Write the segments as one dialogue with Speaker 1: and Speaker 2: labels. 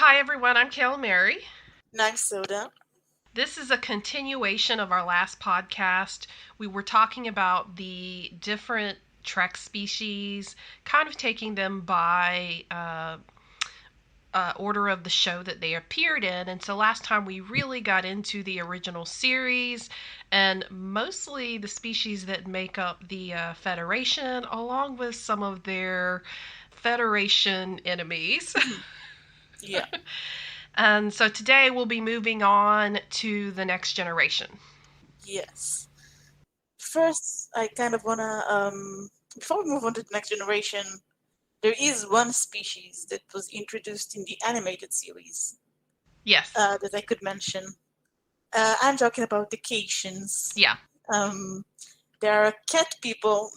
Speaker 1: Hi everyone, I'm Kayla Mary.
Speaker 2: Nice soda.
Speaker 1: This is a continuation of our last podcast. We were talking about the different Trek species, kind of taking them by order of the show that they appeared in. And so last time we really got into the original series and mostly the species that make up the Federation, along with some of their Federation enemies.
Speaker 2: Yeah.
Speaker 1: And so today we'll be moving on to the next generation.
Speaker 2: Yes. First, I kind of wanna before we move on to the next generation, there is one species that was introduced in the animated series
Speaker 1: Yes.
Speaker 2: that I could mention. I'm talking about the Caitians.
Speaker 1: Yeah.
Speaker 2: Um, they are cat people.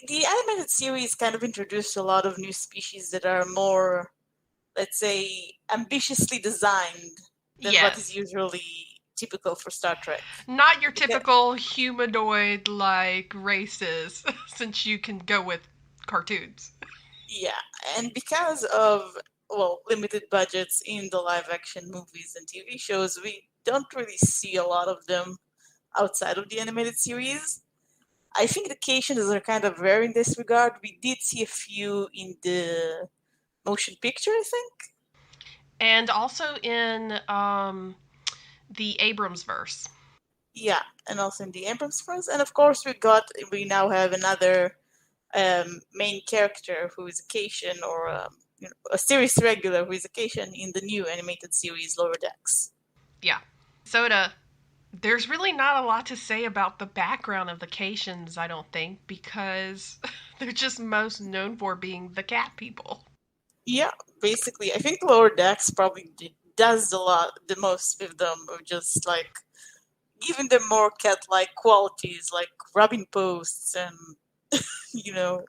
Speaker 2: The animated series kind of introduced a lot of new species that are more, let's say, ambitiously designed than what is
Speaker 1: Yes.
Speaker 2: usually typical for Star Trek.
Speaker 1: Not your
Speaker 2: Because,
Speaker 1: typical humanoid like races, since you can go with cartoons.
Speaker 2: yeah, and because of limited budgets in the live action movies and TV shows, we don't really see a lot of them outside of the animated series. I think the Caitians are kind of rare in this regard. We did see a few in the motion picture, I think.
Speaker 1: And also in the Abrams verse.
Speaker 2: Yeah, and also in the Abrams verse, and of course we now have another main character who is a Caitian, or a series regular who is a Caitian in the new animated series Lower Decks.
Speaker 1: Yeah. Soda, there's really not a lot to say about the background of the Caitians, I don't think, because they're just most known for being the cat people.
Speaker 2: Yeah, basically, I think Lower Decks probably does the most with them, of just like giving them more cat-like qualities, like rubbing posts and you know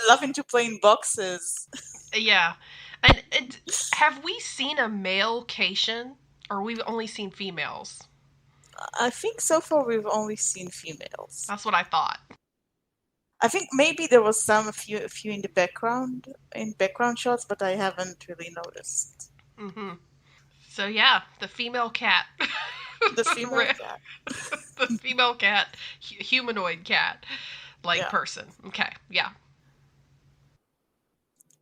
Speaker 2: loving to play in boxes.
Speaker 1: Yeah. And have we seen a male Cation, or we've only seen females?
Speaker 2: I think so far we've only seen females.
Speaker 1: That's what I thought.
Speaker 2: I think maybe there was a few in the background shots, but I haven't really noticed.
Speaker 1: Mm-hmm. So yeah, the female cat.
Speaker 2: The female cat.
Speaker 1: The female cat, humanoid cat, like
Speaker 2: Yeah.
Speaker 1: person. Okay, yeah.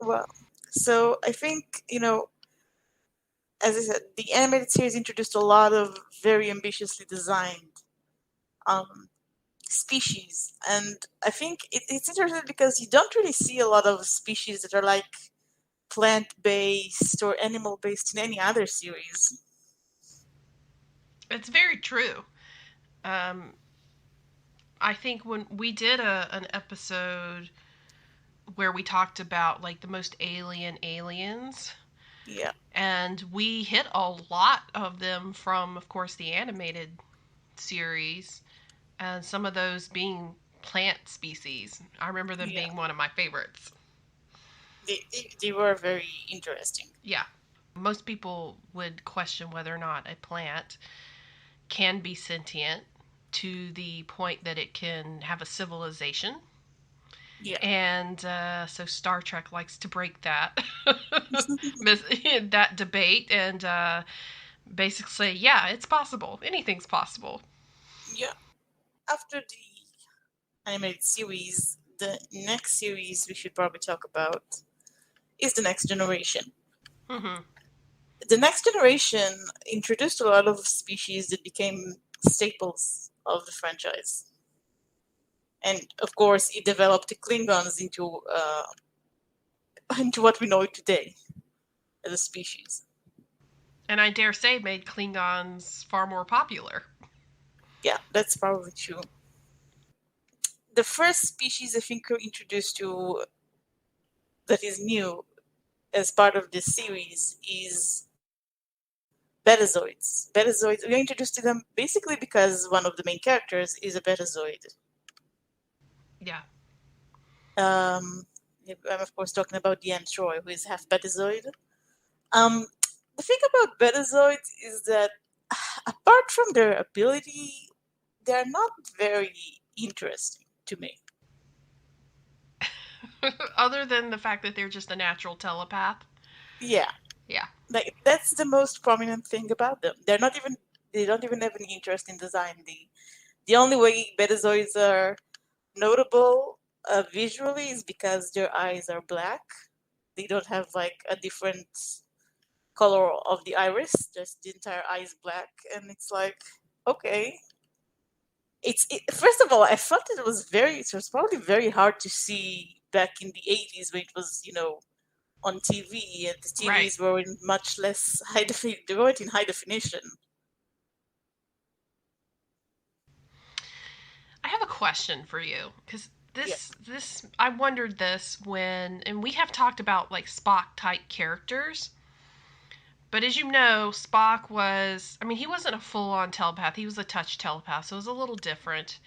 Speaker 2: Well, so I think, as I said, the animated series introduced a lot of very ambitiously designed um, species, and I think it's interesting because you don't really see a lot of species that are like plant-based or animal-based in any other series.
Speaker 1: It's very true. Um, I think when we did an episode where we talked about like the most alien aliens,
Speaker 2: Yeah.
Speaker 1: and we hit a lot of them from, of course, the animated series, and some of those being plant species. I remember them
Speaker 2: Yeah.
Speaker 1: being one of my favorites.
Speaker 2: They were very interesting.
Speaker 1: Yeah. Most people would question whether or not a plant can be sentient to the point that it can have a civilization.
Speaker 2: Yeah.
Speaker 1: And so Star Trek likes to break that that debate and basically say, yeah, it's possible. Anything's possible.
Speaker 2: Yeah. After the animated series, the next series we should probably talk about is the Next Generation.
Speaker 1: Mm-hmm.
Speaker 2: The Next Generation introduced a lot of species that became staples of the franchise. And of course, it developed the Klingons into what we know today as a species.
Speaker 1: And I dare say made Klingons far more popular.
Speaker 2: Yeah, that's probably true. The first species I think we're introduced to that is new as part of this series is Betazoids. Betazoids, we are introduced to them basically because one of the main characters is a Betazoid.
Speaker 1: Yeah.
Speaker 2: I'm of course talking about Deanne Troy, who is half Betazoid. Um, the thing about Betazoids is that apart from their ability, they're not very interesting to me.
Speaker 1: Other than the fact that they're just a natural telepath.
Speaker 2: Yeah,
Speaker 1: Yeah.
Speaker 2: like that's the most prominent thing about them. They don't even have any interest in design. The only way Betazoids are notable visually is because their eyes are black. They don't have like a different color of the iris, just the entire eye is black, and it's like, okay. First of all, I thought it was probably very hard to see back in the 80s when it was, on TV, and the
Speaker 1: Right.
Speaker 2: TVs were in much less high definition. They weren't in high definition.
Speaker 1: I have a question for you because
Speaker 2: Yeah.
Speaker 1: this I wondered this when, and we have talked about like Spock type characters, but as you know, Spock was, I mean, he wasn't a full on telepath. He was a touch telepath, so it was a little different.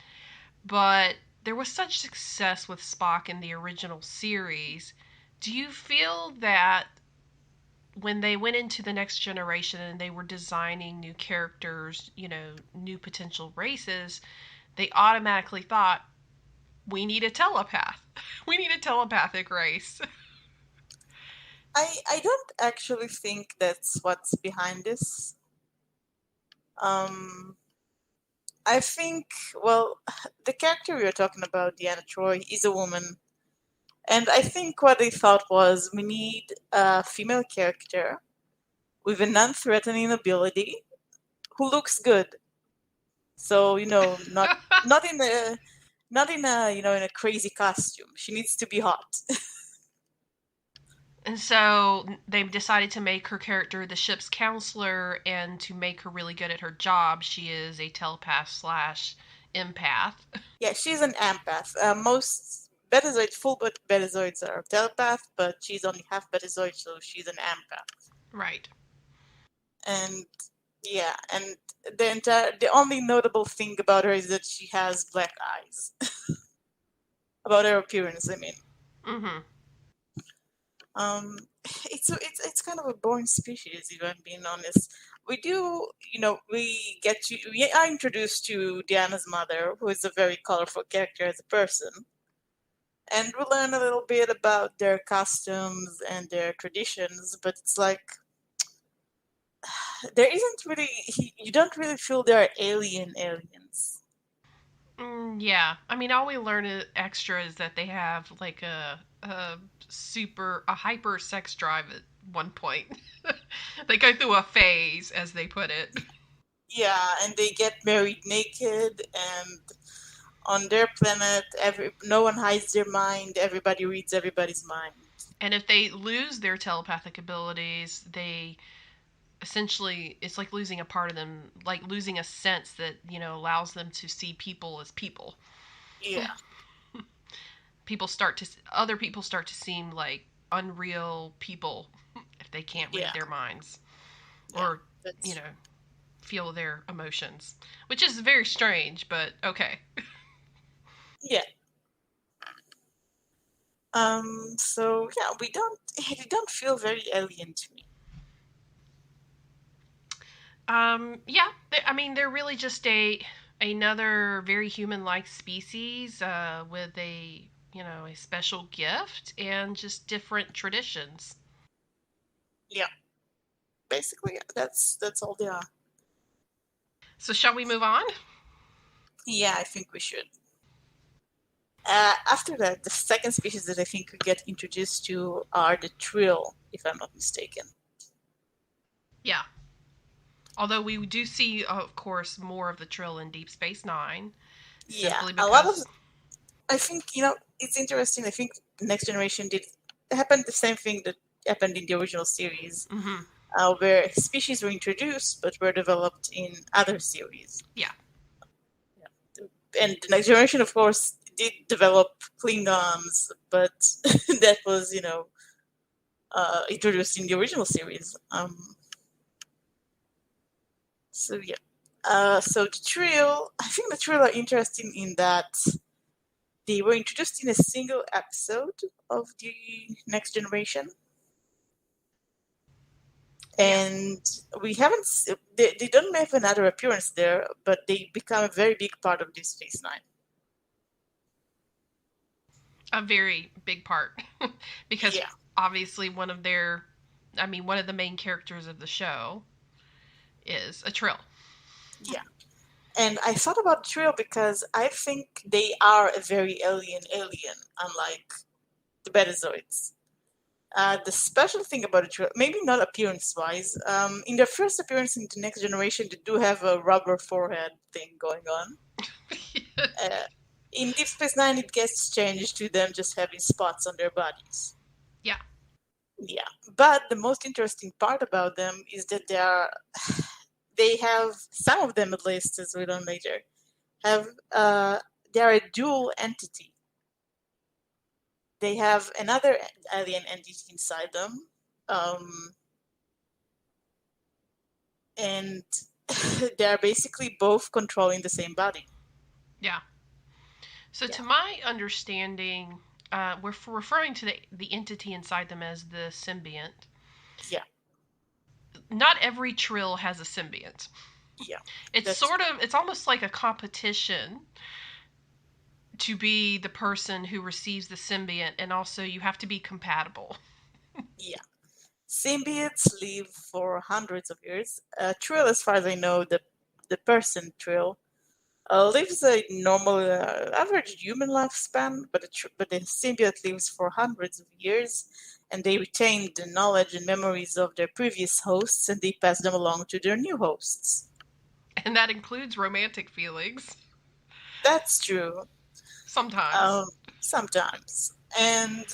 Speaker 1: But there was such success with Spock in the original series. Do you feel that when they went into the next generation and they were designing new characters, new potential races, they automatically thought, we need a telepath. We need a telepathic race.
Speaker 2: I don't actually think that's what's behind this. Um, I think, well, the character we were talking about, Deanna Troy, is a woman. And I think what they thought was we need a female character with a non threatening ability who looks good. So, not in a in a crazy costume. She needs to be hot.
Speaker 1: And so they decided to make her character the ship's counselor, and to make her really good at her job, she is a telepath slash empath.
Speaker 2: Yeah, she's an empath. Most Betazoids, Betazoids are telepath, but she's only half Betazoid, so she's an empath.
Speaker 1: Right.
Speaker 2: And yeah, and the only notable thing about her is that she has black eyes. About her appearance, I mean.
Speaker 1: Mm-hmm.
Speaker 2: Um, it's kind of a boring species, if I'm being honest. We do, we are introduced to Diana's mother, who is a very colorful character as a person, and we learn a little bit about their customs and their traditions. But it's like there isn't really, you don't really feel they're aliens.
Speaker 1: Yeah. I mean, all we learn extra is that they have like a hyper sex drive at one point. They go through a phase, as they put it.
Speaker 2: Yeah, and they get married naked, and on their planet, no one hides their mind. Everybody reads everybody's mind.
Speaker 1: And if they lose their telepathic abilities, they essentially, it's like losing a part of them, like losing a sense that, allows them to see people as people.
Speaker 2: Yeah,
Speaker 1: Other people start to seem like unreal people if they can't read
Speaker 2: yeah,
Speaker 1: their minds
Speaker 2: yeah.
Speaker 1: or, you
Speaker 2: That's
Speaker 1: know, feel their emotions, which is very strange, but okay.
Speaker 2: yeah. So yeah, we don't. They don't feel very alien to me.
Speaker 1: Yeah, I mean, they're really just another very human-like species with a special gift and just different traditions.
Speaker 2: Yeah, basically, that's all they are.
Speaker 1: So shall we move on?
Speaker 2: Yeah, I think we should. After that, the second species that I think we get introduced to are the Trill, if I'm not mistaken.
Speaker 1: Yeah. Although we do see, of course, more of the Trill in Deep Space Nine,
Speaker 2: Yeah,
Speaker 1: simply
Speaker 2: a lot of.
Speaker 1: because.
Speaker 2: I think it's interesting. I think Next Generation did happened the same thing that happened in the original series,
Speaker 1: Mm-hmm.
Speaker 2: where species were introduced but were developed in other series.
Speaker 1: Yeah.
Speaker 2: And the Next Generation, of course, did develop Klingons, but that was, introduced in the original series. So yeah. So the Trill, I think the Trill are interesting in that they were introduced in a single episode of the Next Generation,
Speaker 1: Yeah.
Speaker 2: and we haven't. They don't have another appearance there, but they become a very big part of this Space Nine.
Speaker 1: A very big part. Because
Speaker 2: Yeah,
Speaker 1: obviously one of the main characters of the show is a Trill.
Speaker 2: yeah. And I thought about Trill because I think they are a very alien, unlike the Betazoids. The special thing about Trill, maybe not appearance-wise, in their first appearance in the Next Generation, they do have a rubber forehead thing going on. Uh, in Deep Space Nine, it gets changed to them just having spots on their bodies.
Speaker 1: Yeah.
Speaker 2: Yeah, but the most interesting part about them is that they have, some of them at least, as we learn later, have they are a dual entity. They have another alien entity inside them, and they are basically both controlling the same body.
Speaker 1: Yeah. So,
Speaker 2: Yeah,
Speaker 1: to my understanding, we're referring to the entity inside them as the symbiont.
Speaker 2: yeah,
Speaker 1: Not every Trill has a symbiont.
Speaker 2: yeah.
Speaker 1: It's
Speaker 2: That's
Speaker 1: sort of, it's almost like a competition to be the person who receives the symbiont, and also you have to be compatible.
Speaker 2: yeah. Symbiotes live for hundreds of years. Trill, as far as I know, the person Trill lives a normal, average human lifespan, but the symbiote lives for hundreds of years, and they retain the knowledge and memories of their previous hosts, and they pass them along to their new hosts.
Speaker 1: And that includes romantic feelings
Speaker 2: That's true.
Speaker 1: sometimes.
Speaker 2: Um, Sometimes, and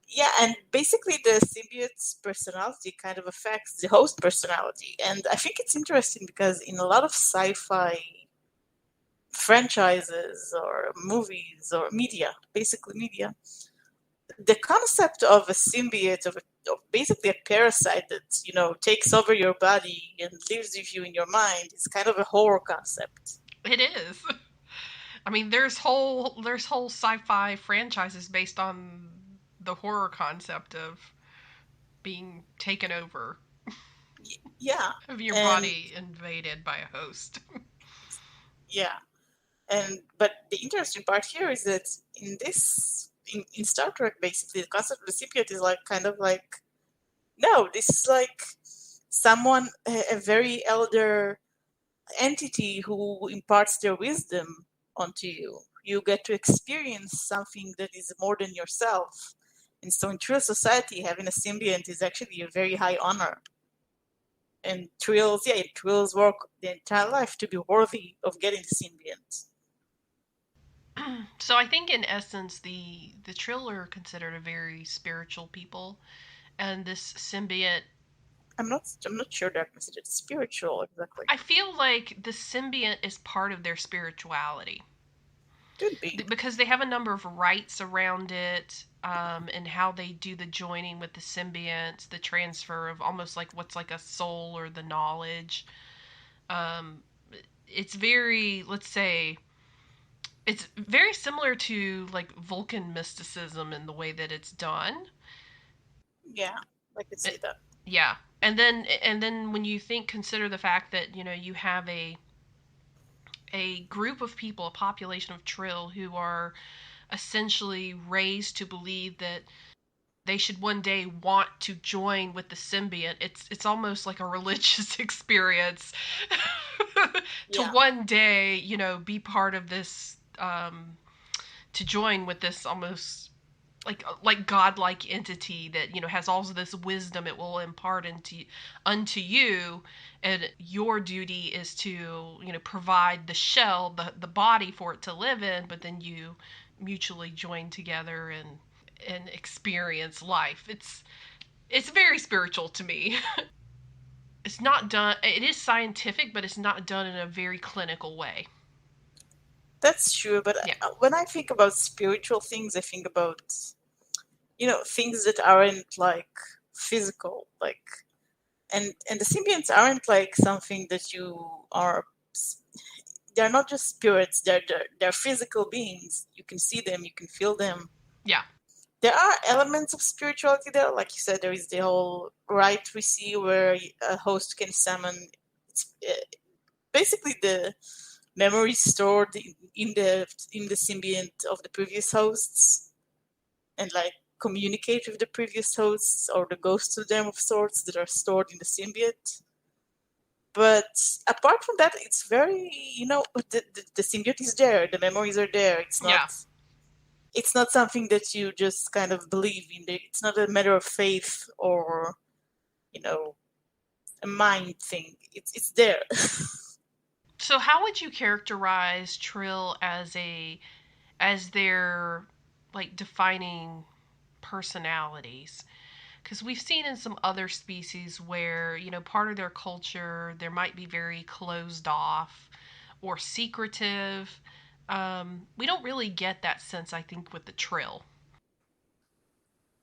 Speaker 2: yeah, and basically the symbiote's personality kind of affects the host personality, and I think it's interesting because in a lot of sci-fi franchises or movies or media, basically media, the concept of a symbiote, of basically a parasite that takes over your body and lives with you in your mind, is kind of a horror concept.
Speaker 1: It is. I mean, there's whole sci-fi franchises based on the horror concept of being taken over,
Speaker 2: Yeah,
Speaker 1: of your
Speaker 2: and
Speaker 1: body invaded by a host.
Speaker 2: yeah, and but the interesting part here is that in Star Trek, basically the concept of the symbiote is like kind of like, no, this is like someone, a very elder entity who imparts their wisdom onto you. You get to experience something that is more than yourself. And so in Trill society, having a symbiont is actually a very high honor. And Trills work the entire life to be worthy of getting the symbiont.
Speaker 1: So I think in essence the Trill are considered a very spiritual people, and this symbiont,
Speaker 2: I'm not sure they're considered spiritual exactly.
Speaker 1: I feel like the symbiont is part of their spirituality.
Speaker 2: Could be.
Speaker 1: Because they have a number of rites around it, and how they do the joining with the symbionts, the transfer of almost like what's like a soul or the knowledge. Um, it's very, let's say, it's very similar to like Vulcan mysticism in the way that it's done.
Speaker 2: Yeah, I could see
Speaker 1: It,
Speaker 2: that.
Speaker 1: yeah, and then when you consider the fact that you have a group of people, a population of Trill who are essentially raised to believe that they should one day want to join with the symbiont. It's almost like a religious experience to
Speaker 2: Yeah,
Speaker 1: one day, be part of this, to join with this almost like godlike entity that has all of this wisdom it will impart unto you, and your duty is to provide the shell, the body for it to live in, but then you mutually join together and experience life. It's very spiritual to me. It's not done, it is scientific, but it's not done in a very clinical way.
Speaker 2: that's true. But
Speaker 1: Yeah.
Speaker 2: when I think about spiritual things, I think about things that aren't like physical, like, and the symbionts aren't like something that you are. They're not just spirits. They're physical beings. You can see them. You can feel them.
Speaker 1: Yeah.
Speaker 2: There are elements of spirituality there. Like you said, there is the whole rite we see where a host can summon. It's basically the memories stored in the symbiont of the previous hosts. and like communicate with the previous hosts or the ghosts of them of sorts that are stored in the symbiote. But apart from that, it's very, the symbiote is there, the memories are there.
Speaker 1: Yeah.
Speaker 2: It's not something that you just kind of believe in. It's not a matter of faith or, you know, a mind thing. It's there.
Speaker 1: So how would you characterize Trill as their like defining personalities? Because we've seen in some other species where, part of their culture, there might be very closed off or secretive. We don't really get that sense, I think, with the Trill.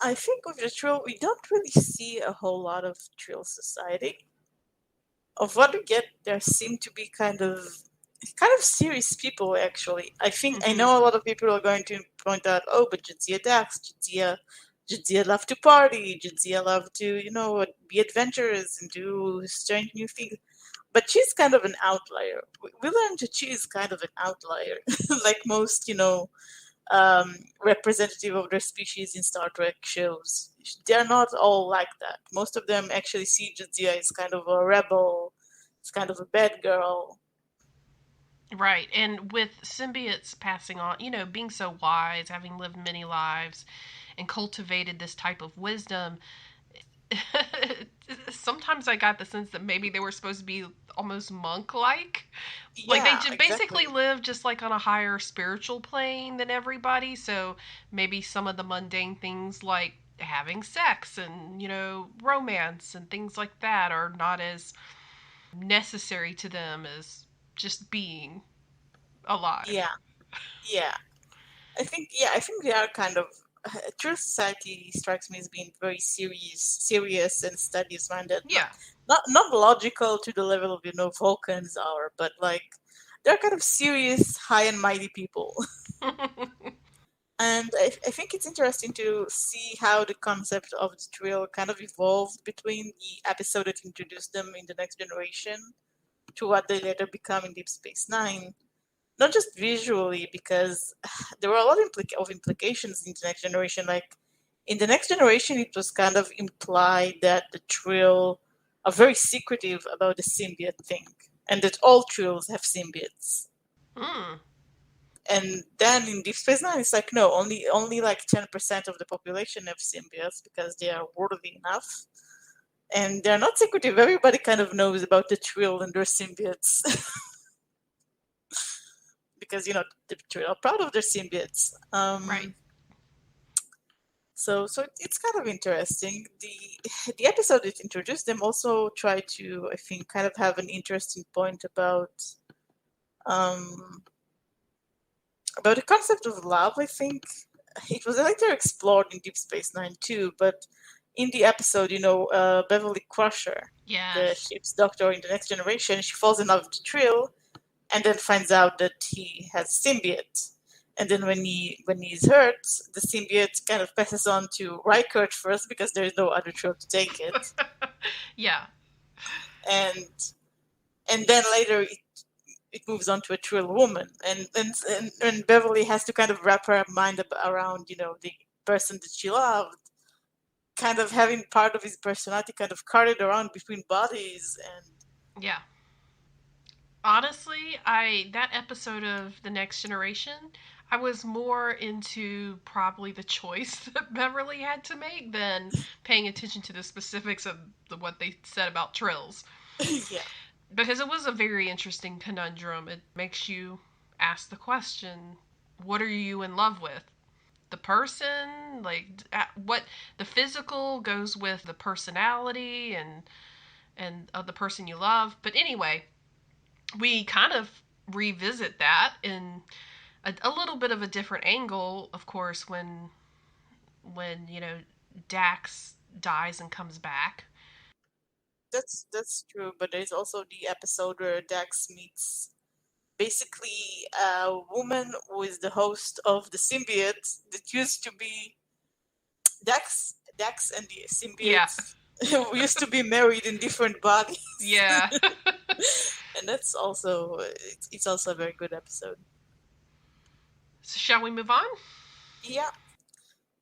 Speaker 2: I think with the Trill, we don't really see a whole lot of Trill society. Of what we get, there seem to be kind of serious people. Actually, I think I
Speaker 1: Mm-hmm.
Speaker 2: know a lot of people are going to point out, oh, but Jadzia Dax, Jadzia love to party, Jadzia love to be adventurous and do strange new things. But she's kind of an outlier. We learned that she is kind of an outlier, like most representative of their species in Star Trek shows. They're not all like that. Most of them actually see Jadzia as kind of a rebel, it's kind of a bad girl.
Speaker 1: Right. And with symbiotes passing on, being so wise, having lived many lives and cultivated this type of wisdom, sometimes I got the sense that maybe they were supposed to be almost monk like. Like they
Speaker 2: Yeah,
Speaker 1: basically
Speaker 2: exactly.
Speaker 1: live just like on a higher spiritual plane than everybody. So maybe some of the mundane things like having sex and, romance and things like that are not as necessary to them as just being alive.
Speaker 2: Yeah, yeah. I think they are kind of. True society strikes me as being very serious and studies minded. Not,
Speaker 1: Yeah.
Speaker 2: not not logical to the level of Vulcans are, but like they're kind of serious, high and mighty people. And I think it's interesting to see how the concept of the Trill kind of evolved between the episode that introduced them in the Next Generation to what they later become in Deep Space Nine. Not just visually, because there were a lot of implications in the Next Generation. Like in the Next Generation, it was kind of implied that the Trill are very secretive about the symbiote thing, and that all Trills have symbiotes.
Speaker 1: Hmm.
Speaker 2: And then in Deep Space Nine, it's like no, only like 10% of the population have symbiotes because they are worthy enough, and they're not secretive. Everybody kind of knows about the Trill and their symbiotes because the Trill are proud of their symbiotes.
Speaker 1: Right.
Speaker 2: So it's kind of interesting. The episode that introduced them also tried to, I think, kind of have an interesting point um about the concept of love. I think it was later explored in Deep Space Nine too, but in the episode, Beverly Crusher, the
Speaker 1: Yes.
Speaker 2: ship's doctor in the Next Generation, she falls in love with Trill, and then finds out that he has symbiote. And then when he's hurt, the symbiote kind of passes on to Rykert first because there is no other Trill to take it,
Speaker 1: Yeah.
Speaker 2: and then later it moves on to a Trill woman, and Beverly has to kind of wrap her mind around the person that she loved, kind of having part of his personality kind of carried around between bodies, and
Speaker 1: Yeah. Honestly, I that episode of The Next Generation, I was more into probably the choice that Beverly had to make than paying attention to the specifics of what they said about Trills.
Speaker 2: yeah,
Speaker 1: Because it was a very interesting conundrum. It makes you ask the question, what are you in love with? The person? Like what the physical goes with the personality and of the person you love. But anyway, we kind of revisit that in a little bit of a different angle, of course, when Dax dies and comes back.
Speaker 2: that's true. But there's also the episode where Dax meets basically a woman who is the host of the symbiote that used to be Dax and the
Speaker 1: Yeah.
Speaker 2: symbiote used to be married in different bodies,
Speaker 1: Yeah.
Speaker 2: and that's also it's also a very good episode.
Speaker 1: So shall we move on?
Speaker 2: Yeah,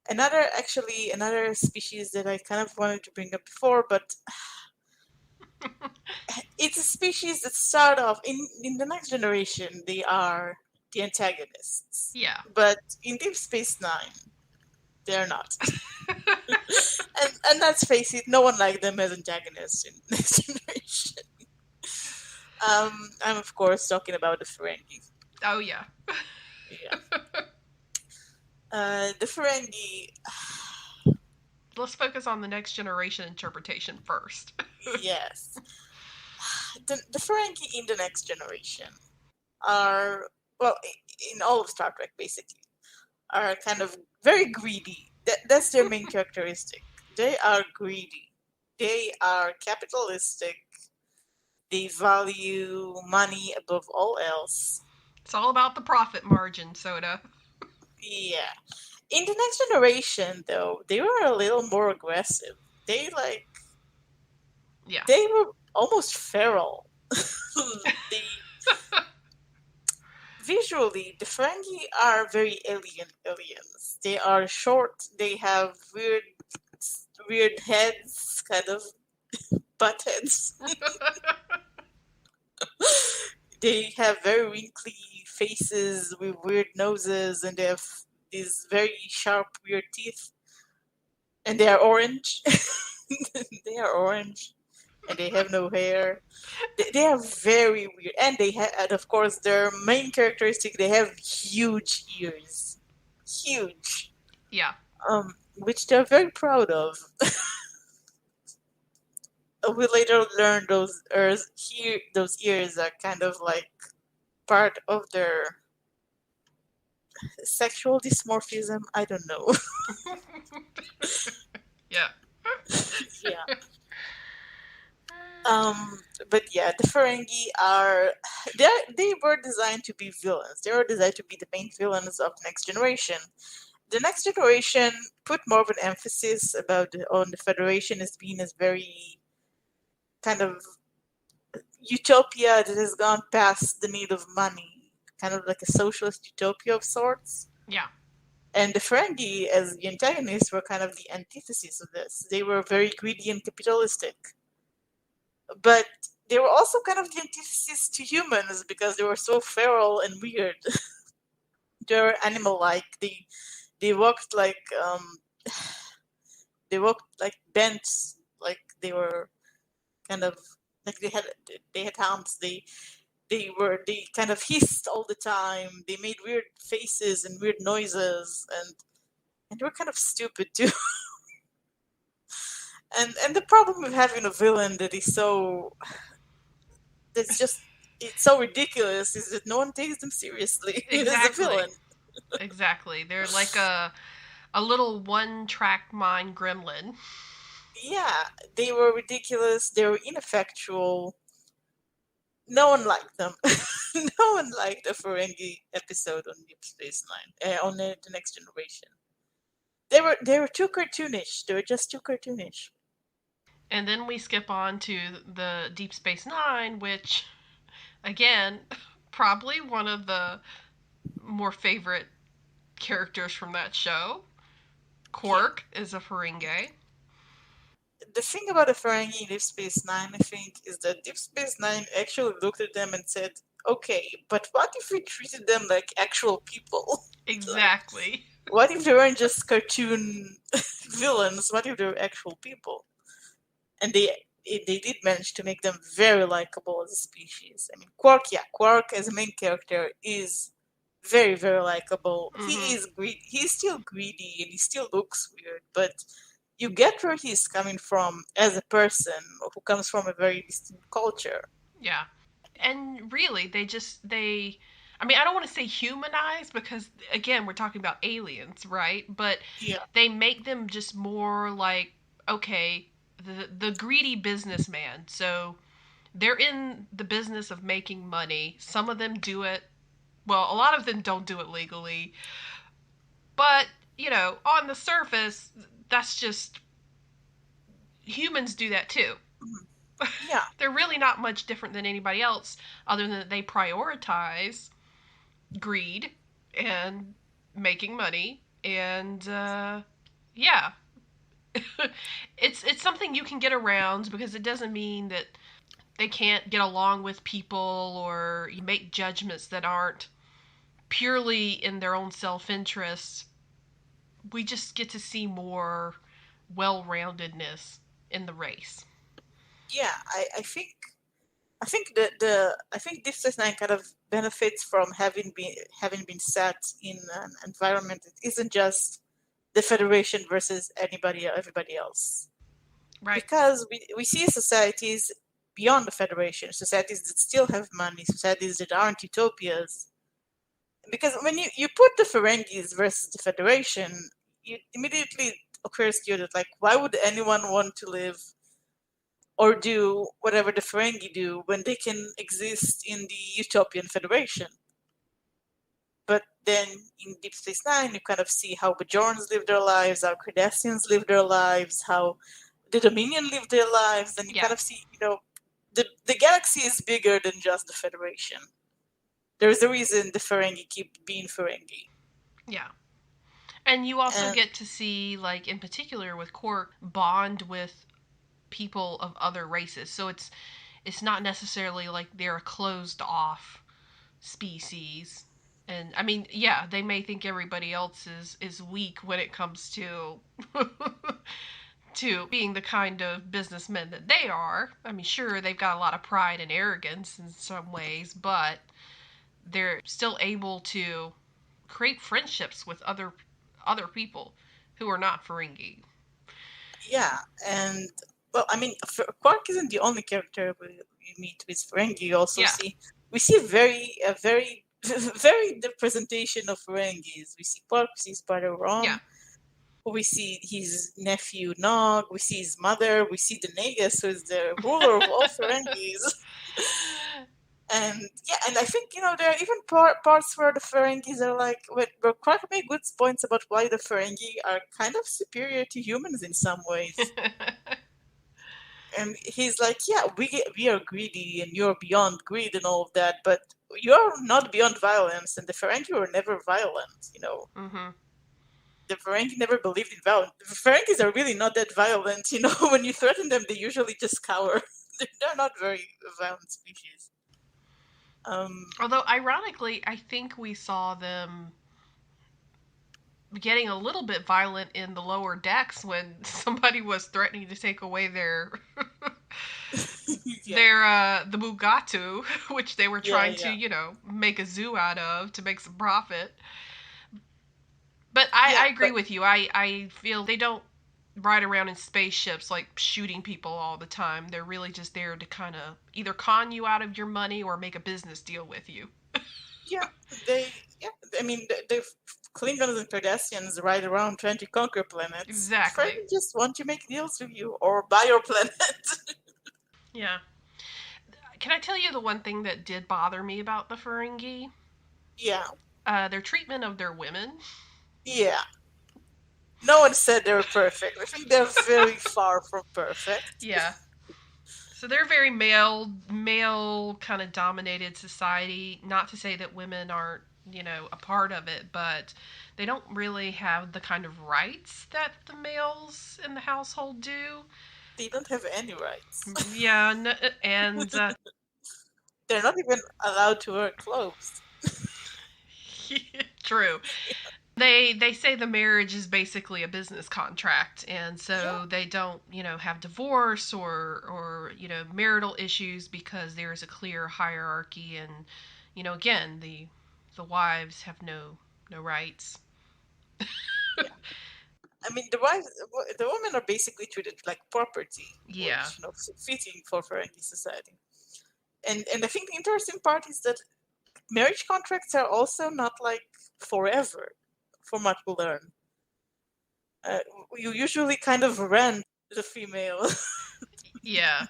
Speaker 2: Another species that I kind of wanted to bring up before, but it's a species that start off in the Next Generation. They are the antagonists,
Speaker 1: Yeah.
Speaker 2: but in Deep Space Nine, they're not. And let's face it, no one liked them as antagonists in Next Generation. I'm of course talking about the Ferengi.
Speaker 1: Oh, yeah.
Speaker 2: Yeah, the Ferengi.
Speaker 1: Let's focus on the next generation interpretation first.
Speaker 2: Yes, the Ferengi in the Next Generation are, well, in all of Star Trek basically, are kind of very greedy. That's their main characteristic. They are greedy. They are capitalistic. They value money above all else.
Speaker 1: It's all about the profit margin, Soda.
Speaker 2: Yeah. In the Next Generation, though, they were a little more aggressive. They like
Speaker 1: Yeah.
Speaker 2: they were almost feral. they Visually, the Ferengi are very alien aliens. They are short. They have weird heads, kind of butt heads. They have very wrinkly faces with weird noses, and they have these very sharp, weird teeth. And they are orange. They are orange, and they have no hair. They are very weird, and and of course, their main characteristic, they have huge ears, huge,
Speaker 1: Yeah.
Speaker 2: which they're very proud of. We later learned those ears are kind of like part of their sexual dysmorphism. I don't know.
Speaker 1: Yeah.
Speaker 2: Yeah. But yeah, the Ferengi are they were designed to be villains. They were designed to be the main villains of Next Generation. The Next Generation put more of an emphasis on the Federation as being as very kind of utopia that has gone past the need of money, kind of like a socialist utopia of sorts.
Speaker 1: Yeah.
Speaker 2: And the Ferengi, as the antagonists, were kind of the antithesis of this. They were very greedy and capitalistic. But they were also kind of the antithesis to humans because they were so feral and weird. They were animal-like. They walked like they walked like bent, like they were kind of like they had hands. They kind of hissed all the time. They made weird faces and weird noises, and they were kind of stupid too. And the problem with having a villain that's just it's so ridiculous is that no one takes them seriously as a
Speaker 1: Exactly.
Speaker 2: villain.
Speaker 1: Exactly. They're like a little one-track mind gremlin.
Speaker 2: Yeah, they were ridiculous. They were ineffectual. No one liked them. No one liked the Ferengi episode on Deep Space Nine, on the Next Generation. They were too cartoonish. They were just too cartoonish.
Speaker 1: And then we skip on to the Deep Space Nine, which, again, probably one of the more favorite characters from that show.
Speaker 2: Yeah.
Speaker 1: Quark is a Ferengi.
Speaker 2: The thing about the Ferengi in Deep Space Nine, I think, is that Deep Space Nine actually looked at them and said, "Okay, but what if we treated them like actual people? Like,
Speaker 1: Exactly.
Speaker 2: what if they weren't just cartoon villains? What if they were actual people?" And they did manage to make them very likable as a species. I mean, Quark as a main character is very, very likable.
Speaker 1: Mm-hmm.
Speaker 2: He's still greedy and he still looks weird, but you get where he's coming from as a person who comes from a very distinct culture.
Speaker 1: Yeah. And really, they. I mean, I don't want to say humanize because, again, we're talking about aliens, right? But
Speaker 2: Yeah.
Speaker 1: they make them just more like, okay, the greedy businessman. So they're in the business of making money. Some of them do it. Well, a lot of them don't do it legally. But, on the surface, that's just humans do that too.
Speaker 2: Mhm. Yeah.
Speaker 1: They're really not much different than anybody else, other than that they prioritize greed and making money and Yeah. It's something you can get around because it doesn't mean that they can't get along with people or you make judgments that aren't purely in their own self-interest. We just get to see more well-roundedness in the race.
Speaker 2: Yeah, I think I think Deep Space Nine kind of benefits from having been set in an environment that isn't just the Federation versus everybody else.
Speaker 1: Right.
Speaker 2: Because we see societies beyond the Federation, societies that still have money, societies that aren't utopias. Because when you put the Ferengis versus the Federation, it immediately occurs to you that, like, why would anyone want to live or do whatever the Ferengi do when they can exist in the utopian Federation? But then in Deep Space Nine, you kind of see how Bajorans live their lives, how Cardassians live their lives, how the Dominion live their lives, and you
Speaker 1: Yeah.
Speaker 2: kind of see, the galaxy is bigger than just the Federation. There's a reason the Ferengi keep being Ferengi.
Speaker 1: Yeah. And you also
Speaker 2: And
Speaker 1: get to see, like, in particular with Quark, bond with people of other races. So it's not necessarily like they're a closed off species. And I mean, yeah, they may think everybody else is weak when it comes to to being the kind of businessmen that they are. I mean, sure, they've got a lot of pride and arrogance in some ways, but they're still able to create friendships with other people who are not Ferengi.
Speaker 2: yeah, and well, I mean, Quark isn't the only character we meet with Ferengi. You also
Speaker 1: Yeah.
Speaker 2: see we see a very very the presentation of Ferengis. We see Quark, we see Spider
Speaker 1: Yeah.
Speaker 2: Rom, we see his nephew Nog, we see his mother, we see the Nagus, who is the ruler of all Ferengis. And yeah, and I think there are even parts where the Ferengis are like, where Quark made good points about why the Ferengi are kind of superior to humans in some ways. And he's like, yeah, we are greedy, and you're beyond greed and all of that, but you're not beyond violence, and the Ferengi were never violent.
Speaker 1: Mhm.
Speaker 2: The Ferengi never believed in violence. The Ferengis are really not that violent. When you threaten them, they usually just cower. They're not very violent species.
Speaker 1: Although ironically, I think we saw them getting a little bit violent in the lower decks when somebody was threatening to take away their
Speaker 2: Yeah,
Speaker 1: the Mugatu, which they were
Speaker 2: yeah,
Speaker 1: trying to,
Speaker 2: yeah,
Speaker 1: make a zoo out of to make some profit. But
Speaker 2: yeah.
Speaker 1: I agree with you. I feel they don't ride around in spaceships like shooting people all the time. They're really just there to kind of either con you out of your money or make a business deal with you.
Speaker 2: Yeah, yeah. I mean, the Klingons and Cardassians ride around trying to conquer planets.
Speaker 1: Exactly.
Speaker 2: Friends just want to make deals with you or buy your planet.
Speaker 1: Yeah. Can I tell you the one thing that did bother me about the Ferengi?
Speaker 2: Yeah,
Speaker 1: Their treatment of their women.
Speaker 2: yeah. No one said they were perfect. I think they're very far from perfect.
Speaker 1: Yeah. So they're a very male kind of dominated society. Not to say that women aren't, a part of it, but they don't really have the kind of rights that the males in the household do.
Speaker 2: They don't have any rights.
Speaker 1: Yeah, and
Speaker 2: They're not even allowed to wear clothes.
Speaker 1: true. They say the marriage is basically a business contract, and
Speaker 2: Yeah,
Speaker 1: so they don't have divorce or marital issues because there is a clear hierarchy, and again the wives have no rights.
Speaker 2: yeah. I mean, the women are basically treated like property,
Speaker 1: Yeah.
Speaker 2: which fitting for Ferengi society. And I think the interesting part is that marriage contracts are also not like forever, from what we learn. Uh, you usually kind of rent the female.
Speaker 1: Yeah.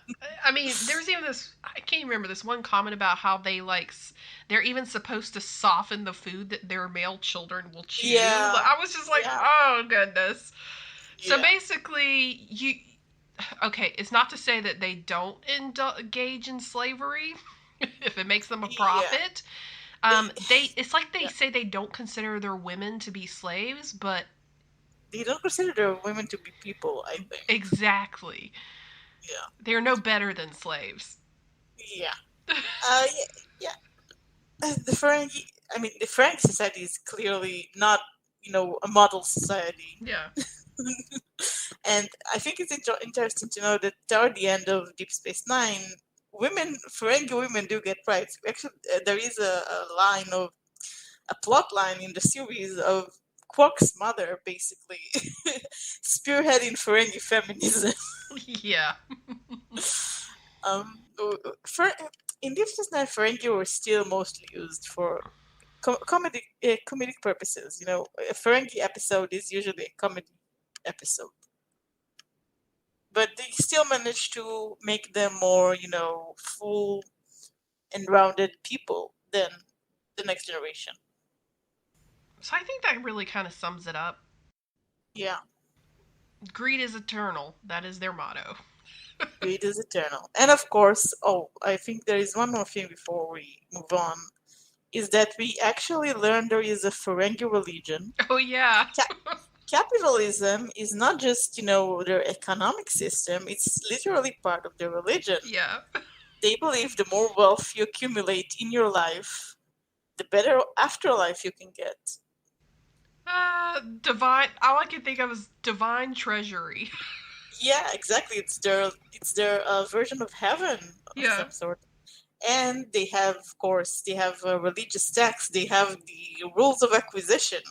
Speaker 1: I mean, there's even this. I can't even remember this one comment about how they're even supposed to soften the food that their male children will chew.
Speaker 2: Yeah,
Speaker 1: I was just like,
Speaker 2: yeah,
Speaker 1: oh goodness. So
Speaker 2: yeah,
Speaker 1: basically, okay, it's not to say that they don't engage in slavery if it makes them a
Speaker 2: yeah.
Speaker 1: profit.
Speaker 2: They,
Speaker 1: It's like they
Speaker 2: yeah,
Speaker 1: say they don't consider their women to be slaves, but
Speaker 2: they don't consider the women to be people, I think.
Speaker 1: Exactly.
Speaker 2: Yeah.
Speaker 1: They're no better than slaves.
Speaker 2: Yeah. Yeah. Yeah. The Ferengi, I mean, the Ferengi society is clearly not, a model society.
Speaker 1: Yeah.
Speaker 2: And I think it's interesting to know that toward the end of Deep Space Nine, Ferengi women do get rights. Actually, there is a plot line in the series of Quark's mother basically spearheading Ferengi feminism.
Speaker 1: Yeah.
Speaker 2: um, for, in Deep Space Nine, Ferengi were still mostly used for comedic purposes. A Ferengi episode is usually a comedy episode, but they still managed to make them more, full and rounded people than the next generation.
Speaker 1: So I think that really kind of sums it up.
Speaker 2: Yeah,
Speaker 1: Greed is eternal. That is their motto.
Speaker 2: greed is eternal. And of course, I think there is one more thing before we move on, is that we actually learned there is a Ferengi religion.
Speaker 1: Oh, yeah.
Speaker 2: Capitalism is not just, their economic system, it's literally part of their religion.
Speaker 1: Yeah.
Speaker 2: They believe the more wealth you accumulate in your life, the better afterlife you can get.
Speaker 1: Divine. All I can think of is divine treasury.
Speaker 2: Yeah, exactly. It's their version of heaven of
Speaker 1: Yeah.
Speaker 2: some sort. And they have, of course, they have a religious text. They have the rules of acquisition.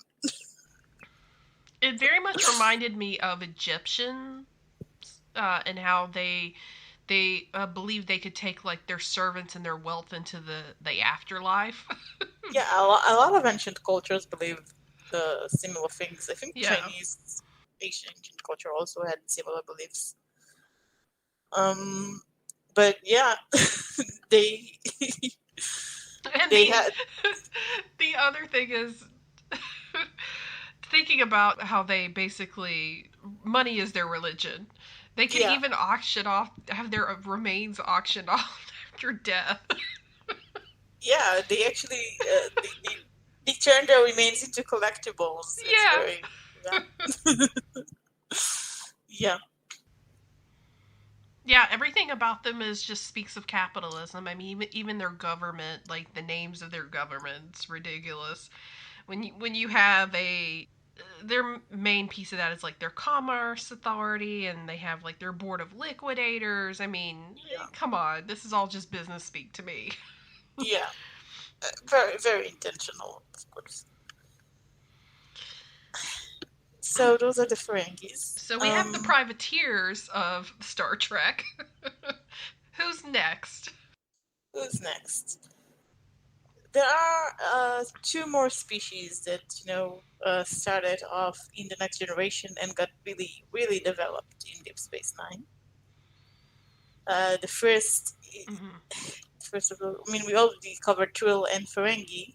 Speaker 1: It very much reminded me of Egyptian, and how they believed they could take like their servants and their wealth into the afterlife.
Speaker 2: Yeah, a lot of ancient cultures believe similar things. I think
Speaker 1: Yeah.
Speaker 2: Chinese ancient culture also had similar beliefs. Um, but yeah, they
Speaker 1: And
Speaker 2: they had
Speaker 1: the other thing is thinking about how they basically money is their religion. They can
Speaker 2: yeah
Speaker 1: even auction off, have their remains auctioned off after death.
Speaker 2: yeah they actually they turn their remains into collectibles. It's
Speaker 1: Yeah.
Speaker 2: very yeah yeah
Speaker 1: Yeah, everything about them is just speaks of capitalism. I mean, even their government, like the names of their government's ridiculous. When you have a their main piece of that is like their commerce authority, and they have like their board of liquidators. I mean,
Speaker 2: yeah
Speaker 1: come on, this is all just business speak to me.
Speaker 2: yeah very very intentional, of course. So those are the Ferengis.
Speaker 1: So we have the privateers of Star Trek. Who's next?
Speaker 2: Who's next? There are two more species that started off in the next generation and got really really developed in Deep Space Nine. The first,
Speaker 1: Mm-hmm.
Speaker 2: first of all, I mean, we already covered Trill and Ferengi,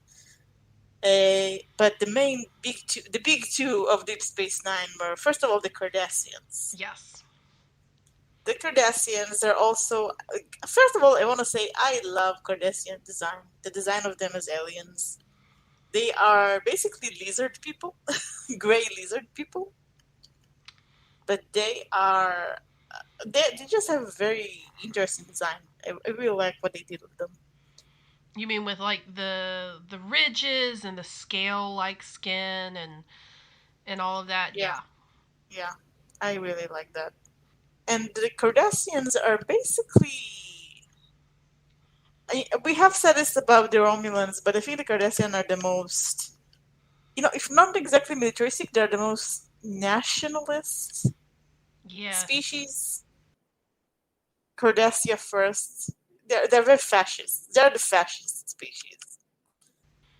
Speaker 2: but the big two of Deep Space Nine were, first of all, the Cardassians.
Speaker 1: Yes.
Speaker 2: The Cardassians are also, first of all, I want to say I love Cardassian design. The design of them as aliens. They are basically lizard people, gray lizard people, but they just have a very interesting design. I really like what they did with them.
Speaker 1: You mean with like the ridges and the scale like skin and all of that?
Speaker 2: Yeah,
Speaker 1: Yeah.
Speaker 2: yeah, I really like that. And the Cardassians are basically. We have said this about the Romulans, but I think the Cardassians are the most, if not exactly militaristic, they're the most nationalist
Speaker 1: Yes.
Speaker 2: species. Cardassia first. They're very fascist. They're the fascist species.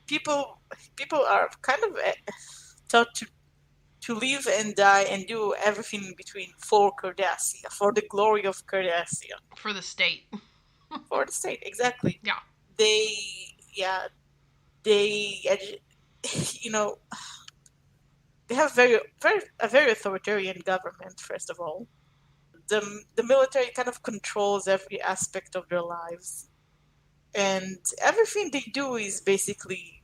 Speaker 2: People people are kind of taught to live and die and do everything in between for Cardassia, for the glory of Cardassia,
Speaker 1: For the state.
Speaker 2: for the state. Exactly.
Speaker 1: Yeah.
Speaker 2: They, yeah, they, you know, they have a very authoritarian government. First of all, the military kind of controls every aspect of their lives, and everything they do is basically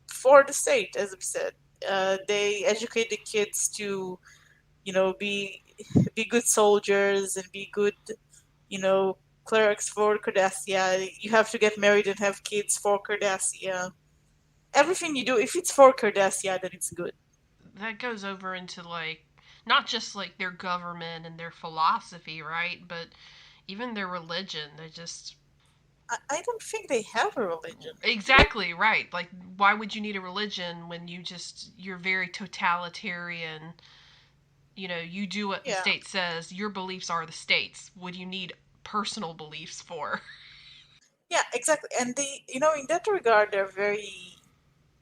Speaker 2: for the state, as we said. they educate the kids to, be good soldiers and be good, clerics for Cardassia. You have to get married and have kids for Cardassia. Everything you do, if it's for Cardassia, then it's good.
Speaker 1: That goes over into like not just like their government and their philosophy, right? But even their religion. They just
Speaker 2: I don't think they have a religion.
Speaker 1: exactly right. Like why would you need a religion when you're very totalitarian. You do what the
Speaker 2: Yeah,
Speaker 1: state says. Your beliefs are the state's. What do you need personal beliefs for?
Speaker 2: yeah, exactly. And in that regard,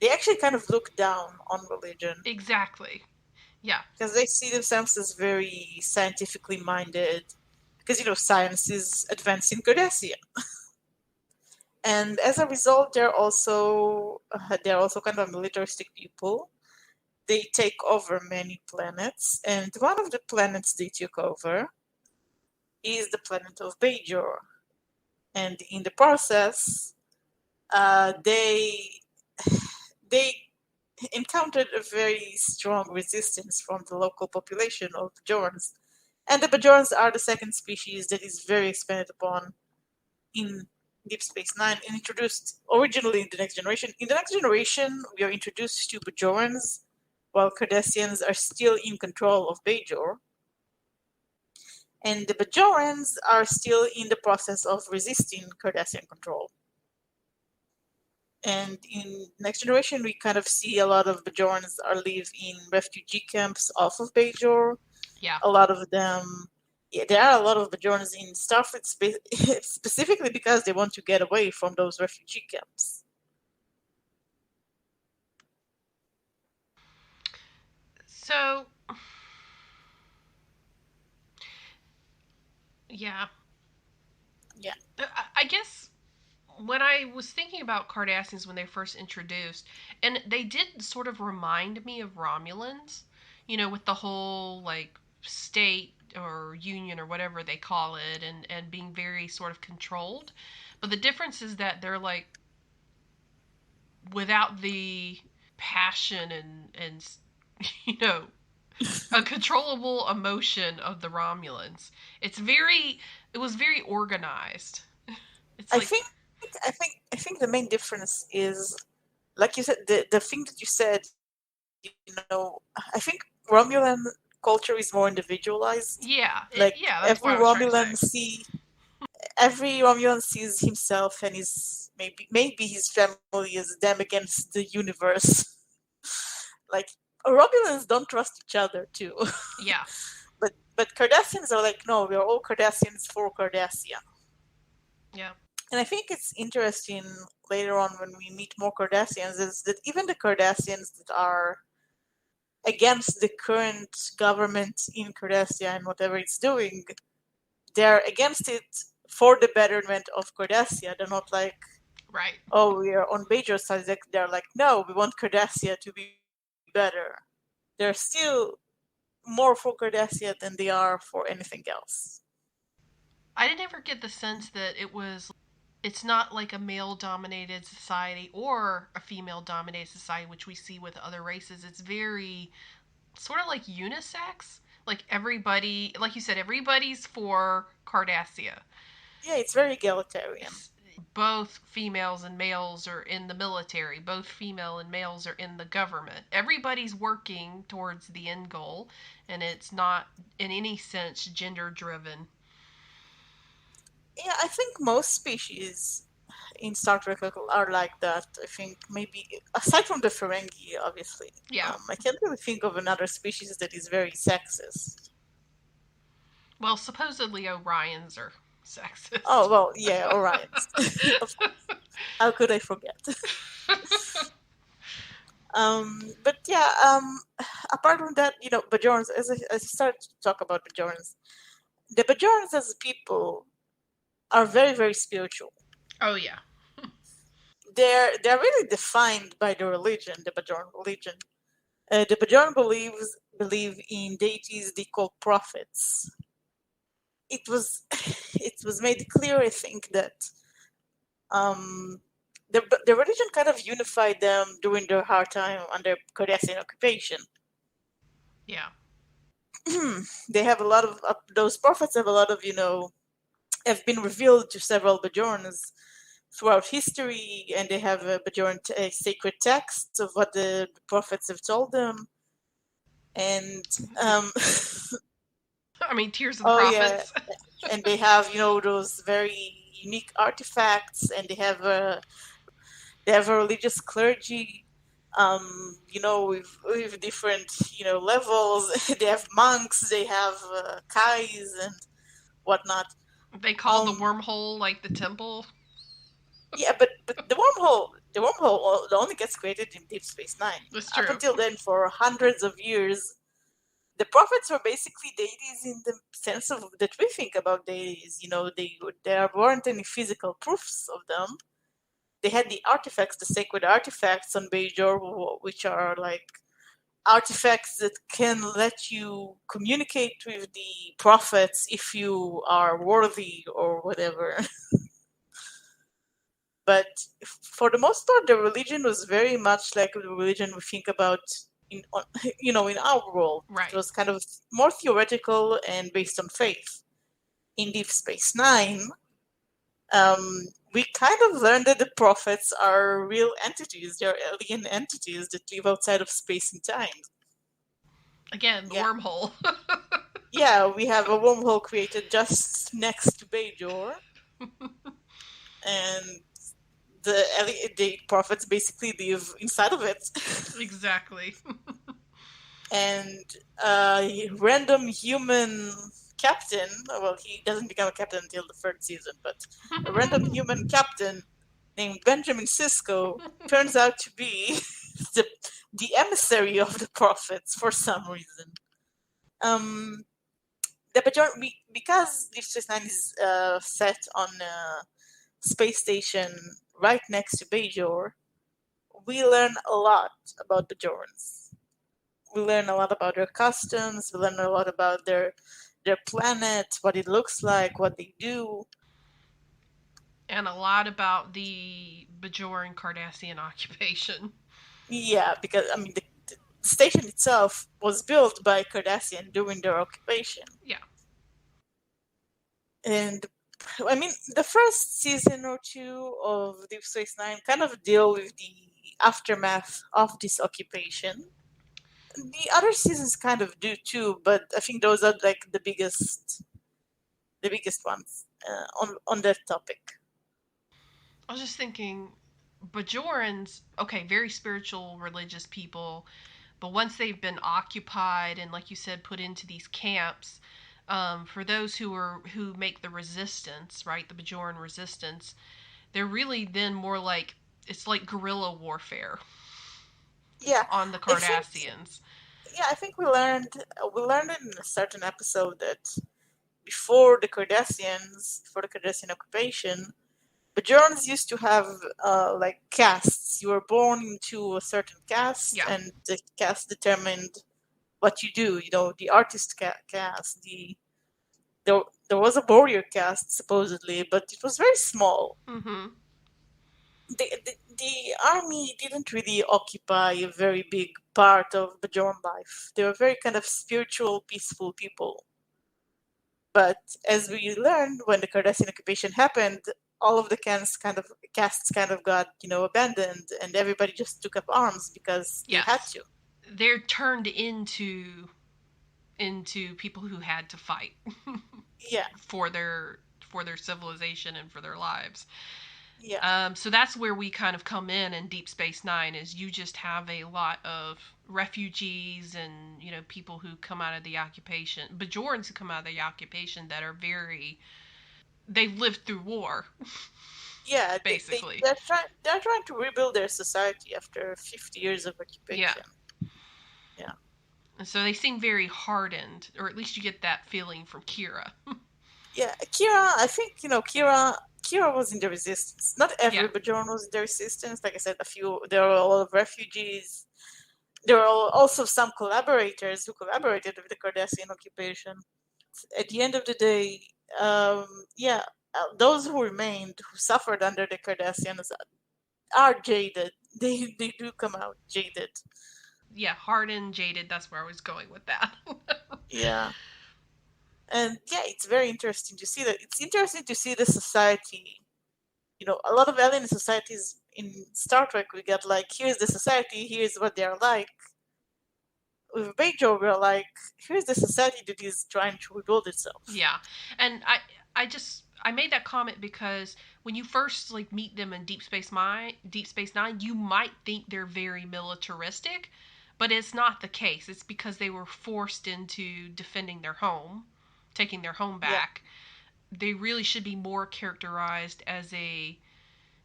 Speaker 2: they actually kind of look down on religion
Speaker 1: Exactly. Yeah.
Speaker 2: because they see themselves as very scientifically minded. Because science is advancing Cardassia, and as a result, they're also kind of militaristic people. They take over many planets, and one of the planets they took over is the planet of Bajor. And in the process, they encountered a very strong resistance from the local population of Bajorans. And the Bajorans are the second species that is very expanded upon in Deep Space Nine and introduced originally in the Next Generation. In the Next Generation, we are introduced to Bajorans, while Cardassians are still in control of Bajor. And the Bajorans are still in the process of resisting Cardassian control. And in Next Generation, we kind of see a lot of Bajorans are live in refugee camps off of Bajor.
Speaker 1: Yeah.
Speaker 2: A lot of them, yeah, there are a lot of Bajorans in Starfleet specifically because they want to get away from those refugee camps.
Speaker 1: So, yeah.
Speaker 2: Yeah.
Speaker 1: I guess when I was thinking about Cardassians when they first introduced, and they did sort of remind me of Romulans, with the whole like state or union or whatever they call it, and being very sort of controlled. But the difference is that they're like without the passion and you know a controllable emotion of the Romulans. It was very organized. It's
Speaker 2: I
Speaker 1: like
Speaker 2: think I think the main difference is, like you said, the thing that you said, I think Romulan culture is more individualized.
Speaker 1: yeah,
Speaker 2: Like
Speaker 1: yeah, that's what I was trying to say.
Speaker 2: every Romulan sees himself and his maybe his family as them against the universe. Like Romulans don't trust each other too.
Speaker 1: Yeah.
Speaker 2: but Cardassians are like, no, we are all Cardassians for Cardassia.
Speaker 1: Yeah.
Speaker 2: And I think it's interesting later on when we meet more Cardassians is that even the Cardassians that are against the current government in Cardassia and whatever it's doing, they're against it for the betterment of Cardassia. They're not like,
Speaker 1: Right.
Speaker 2: oh, we are on Bajor's side. They're like, no, we want Cardassia to be better. They're still more for Cardassia than they are for anything else.
Speaker 1: I didn't ever get the sense that it's not like a male dominated society or a female dominated society which we see with other races. It's very sort of like unisex. Like everybody, like you said, everybody's for Cardassia.
Speaker 2: Yeah, it's very egalitarian.
Speaker 1: Both females and males are in the military. Both female and males are in the government. Everybody's working towards the end goal, and it's not in any sense gender driven.
Speaker 2: Yeah, I think most species in Star Trek are like that. I think maybe aside from the Ferengi, obviously,
Speaker 1: Yeah.
Speaker 2: I can't really think of another species that is very sexist.
Speaker 1: Well, supposedly Orions are
Speaker 2: Oh
Speaker 1: sexist.
Speaker 2: well, yeah, Orions, of course. How could I forget? But yeah, apart from that, Bajorans. As I started to talk about Bajorans, the Bajorans as people are very very spiritual.
Speaker 1: Oh yeah.
Speaker 2: They're really defined by the religion, the Bajoran religion. The Bajoran believe in deities they call prophets. It was it was made clear, I think, that um, the religion kind of unified them during their hard time under Cardassian occupation.
Speaker 1: Yeah.
Speaker 2: They have a lot of those prophets have a lot of have been revealed to several Bajorans throughout history, and they have a Bajoran sacred texts of what the prophets have told them. And
Speaker 1: I mean, Tears of the
Speaker 2: oh yeah,
Speaker 1: Prophets.
Speaker 2: and they have those very unique artifacts, and they have a religious clergy, with different levels. They have monks, they have kais and whatnot.
Speaker 1: They call the wormhole like the temple.
Speaker 2: Yeah, but the wormhole only gets created in Deep Space Nine.
Speaker 1: That's
Speaker 2: Up
Speaker 1: true.
Speaker 2: until then, for hundreds of years, the prophets were basically deities in the sense of that we think about deities. There weren't any physical proofs of them. They had the artifacts, the sacred artifacts on Bajor, which are like artifacts that can let you communicate with the prophets if you are worthy or whatever. But for the most part, the religion was very much like the religion we think about in our world.
Speaker 1: Right.
Speaker 2: It was kind of more theoretical and based on faith. In Deep Space Nine, we kind of learned that the prophets are real entities. They're alien entities that live outside of space and time.
Speaker 1: Again, the wormhole.
Speaker 2: Yeah, we have a wormhole created just next to Bajor. And the prophets basically live inside of it.
Speaker 1: Exactly.
Speaker 2: And a random human captain, well, he doesn't become a captain until the third season, but a random human captain named Benjamin Sisko turns out to be the emissary of the prophets for some reason. The Bajoran, because Deep Space Nine is set on a space station right next to Bajor, we learn a lot about Bajorans. We learn a lot about their customs. We learn a lot about their planet, what it looks like, what they do.
Speaker 1: And a lot about the Bajoran Cardassian occupation.
Speaker 2: Yeah, because I mean the station itself was built by Cardassian during their occupation.
Speaker 1: Yeah.
Speaker 2: And I mean, the first season or two of Deep Space Nine kind of deal with the aftermath of this occupation. The other seasons kind of do too, but I think those are like the biggest ones on that topic.
Speaker 1: I was just thinking, Bajorans, okay, very spiritual, religious people, but once they've been occupied and, like you said, put into these camps, for those who make the resistance, right, the Bajoran resistance, they're really then more like it's like guerrilla warfare.
Speaker 2: Yeah,
Speaker 1: on the Cardassians.
Speaker 2: I think we learned in a certain episode that before the Cardassian occupation, Bajorans used to have like castes. You were born into a certain caste, and the caste determined what you do. The artist caste. There was a warrior caste supposedly, but it was very small.
Speaker 1: Mm-hmm.
Speaker 2: The army didn't really occupy a very big part of Bajoran life. They were very kind of spiritual, peaceful people. But as we learned, when the Cardassian occupation happened, all of the castes kind of got abandoned, and everybody just took up arms because they had to.
Speaker 1: They're turned into people who had to fight.
Speaker 2: Yeah.
Speaker 1: For their civilization and for their lives.
Speaker 2: Yeah.
Speaker 1: So that's where we kind of come in Deep Space Nine, is you just have a lot of refugees and people who come out of the occupation, Bajorans who come out of the occupation that are they've lived through war.
Speaker 2: Yeah,
Speaker 1: basically.
Speaker 2: They're trying to rebuild their society after 50 years of occupation. Yeah.
Speaker 1: And so they seem very hardened, or at least you get that feeling from Kira.
Speaker 2: Yeah, Kira, I think, Kira was in the resistance. Not every Bajoran was in the resistance. Like I said, there were a lot of refugees. There were also some collaborators who collaborated with the Cardassian occupation. At the end of the day, those who remained, who suffered under the Cardassians, are jaded. They do come out jaded.
Speaker 1: Yeah, hardened, jaded. That's where I was going with that.
Speaker 2: Yeah. And yeah, it's very interesting to see that. It's interesting to see the society. A lot of alien societies in Star Trek, we get like, here's the society, here's what they're like. With Bajor, we're like, here's the society that is trying to rebuild itself.
Speaker 1: Yeah, and I made that comment because when you first like meet them in Deep Space Nine, you might think they're very militaristic, but it's not the case. It's because they were forced into defending their home, taking their home
Speaker 2: Yeah,
Speaker 1: back. They really should be more characterized as a,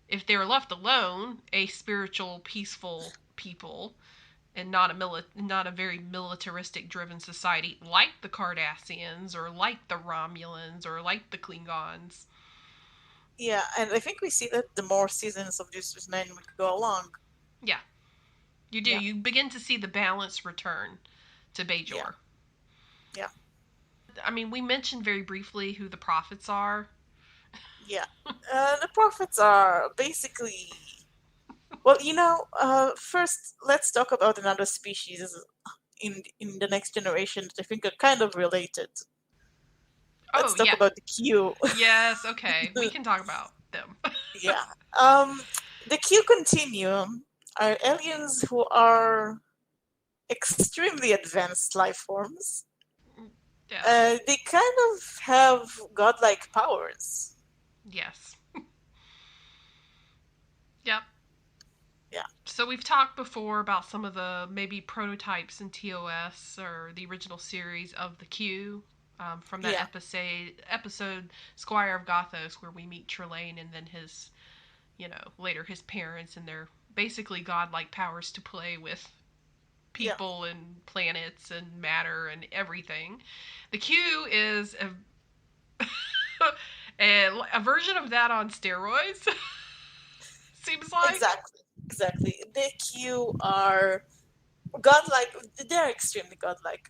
Speaker 1: if they were left alone, a spiritual, peaceful people, and not a very militaristic driven society like the Cardassians or like the Romulans or like the Klingons.
Speaker 2: yeah, and I think we see that the more seasons of Deep Space Nine we go along.
Speaker 1: Yeah, you do.
Speaker 2: Yeah,
Speaker 1: You begin to see the balance return to
Speaker 2: yeah,
Speaker 1: Bajor.
Speaker 2: yeah,
Speaker 1: I mean, we mentioned very briefly who the prophets are.
Speaker 2: yeah. The prophets are basically, well, first let's talk about another species in the next generation that I think are kind of related. Let's
Speaker 1: Oh
Speaker 2: talk
Speaker 1: yeah,
Speaker 2: about the Q.
Speaker 1: yes. Okay, we can talk about them.
Speaker 2: Yeah. Um, the Q Continuum are aliens who are extremely advanced life forms.
Speaker 1: Yes.
Speaker 2: They kind of have godlike powers.
Speaker 1: Yes. Yep.
Speaker 2: Yeah.
Speaker 1: So we've talked before about some of the maybe prototypes in TOS or the original series of the Q, from that
Speaker 2: Yeah.
Speaker 1: episode Squire of Gothos, where we meet Trelane and then his, later his parents and their basically godlike powers to play with
Speaker 2: Yeah.
Speaker 1: people and planets and matter and everything. The Q is a version of that on steroids. Seems like.
Speaker 2: Exactly. Exactly. The Q are godlike. They're extremely godlike.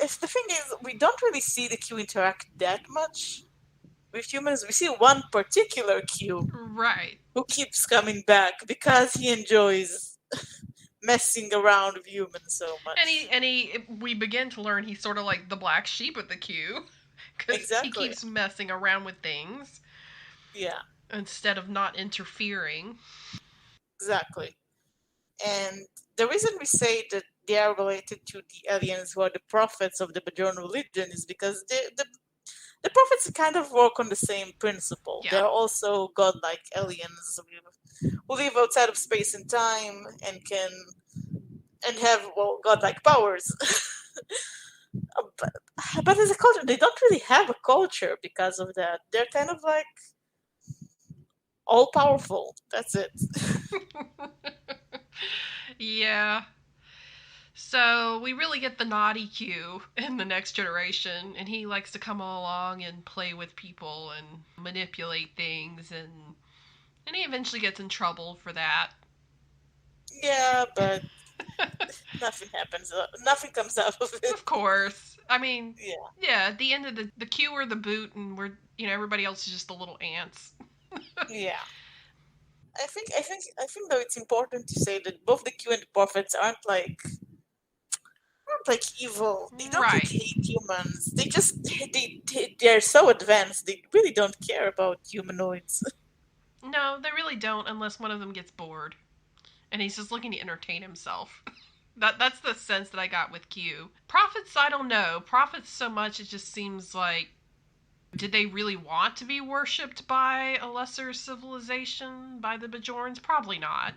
Speaker 2: If the thing is, we don't really see the Q interact that much with humans. We see one particular Q
Speaker 1: Right.
Speaker 2: who keeps coming back because he enjoys messing around with humans so
Speaker 1: And
Speaker 2: much.
Speaker 1: we begin to learn he's sort of like the black sheep of the queue, because he
Speaker 2: Exactly.
Speaker 1: keeps messing around with things
Speaker 2: Yeah,
Speaker 1: instead of not interfering.
Speaker 2: exactly. And the reason we say that they are related to the aliens who are the prophets of the Bajoran religion is because the prophets kind of work on the same principle.
Speaker 1: Yeah.
Speaker 2: They're also godlike aliens who live outside of space and time and can and have godlike powers. but, but as a culture, they don't really have a culture because of that. They're kind of like all powerful. That's it.
Speaker 1: Yeah. So we really get the naughty Q in the next generation, and he likes to come along and play with people and manipulate things, and he eventually gets in trouble for that.
Speaker 2: Yeah, but nothing happens. Nothing comes out of it.
Speaker 1: Of course. I mean,
Speaker 2: Yeah,
Speaker 1: yeah, at the end of the Q or the boot, and we're, everybody else is just the little ants.
Speaker 2: yeah. I think though it's important to say that both the Q and the prophets aren't like evil. They don't like
Speaker 1: Right.
Speaker 2: hate humans. They just they're so advanced. They really don't care about humanoids.
Speaker 1: No, they really don't unless one of them gets bored and he's just looking to entertain himself. That's the sense that I got with Q. Prophets, I don't know. Prophets so much it just seems like, did they really want to be worshipped by a lesser civilization, by the Bajorans? Probably not.